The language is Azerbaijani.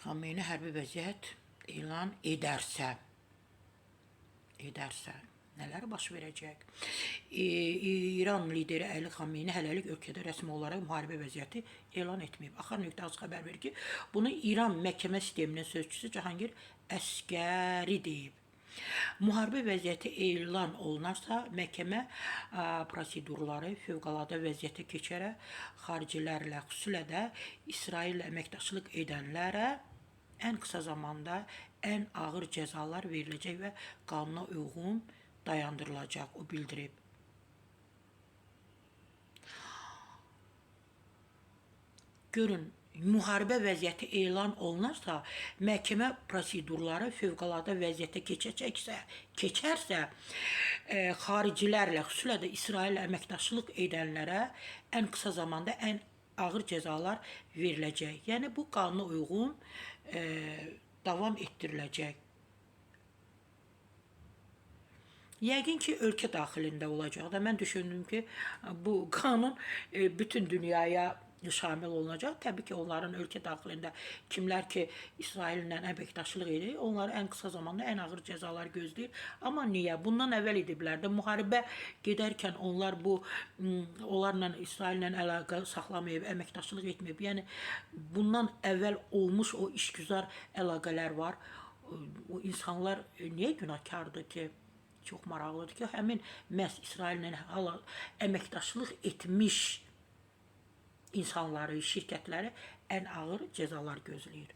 Xameyni hərbi vəziyyət elan edərsə nələr baş verəcək? İran lideri Əli Xameyni hələlik ölkədə rəsmi olaraq müharibə vəziyyəti elan etməyib. Axar.az xəbər verir ki, bunu İran məhkəmə sisteminin sözçüsü Cahangir Əskəri deyib. Müharibə vəziyyəti elan olunarsa, məhkəmə prosedurları fövqəladə vəziyyətə keçərək xaricilərlə, xüsusilə də İsraillə əməkdaşlıq edənlərə ən qısa zamanda ən ağır cəzalar veriləcək və qanuna uyğun dayandırılacaq, o bildirib. Görün, müharibə vəziyyəti elan olunarsa, məhkəmə prosedurları fövqəladə vəziyyətə keçərsə, xaricilərlə, xüsusilə də İsraillə əməkdaşlıq edənlərə ən qısa zamanda ən ağır cəzalar veriləcək. Yəni, bu qanuna uyğun davam etdiriləcək. Yəqin ki, ölkə daxilində olacaq da. Mən düşündüm ki, bu qanun bütün dünyaya şamil olunacaq. Təbii ki, onların ölkə daxilində kimlər ki, İsraillə əməkdaşlıq edir, onları ən qısa zamanda ən ağır cəzalar gözləyir. Amma niyə? Bundan əvvəl ediblər də. Müharibə gedərkən onlar onlarla, İsraillə əlaqə saxlamayıb, əməkdaşlıq etməyib. Yəni, bundan əvvəl olmuş o işgüzar əlaqələr var. O insanlar niyə günahkardır ki? Çox maraqlıdır ki, həmin məhz İsraillə əməkdaşlıq etmiş insanları, şirkətləri ən ağır cəzalar gözləyir.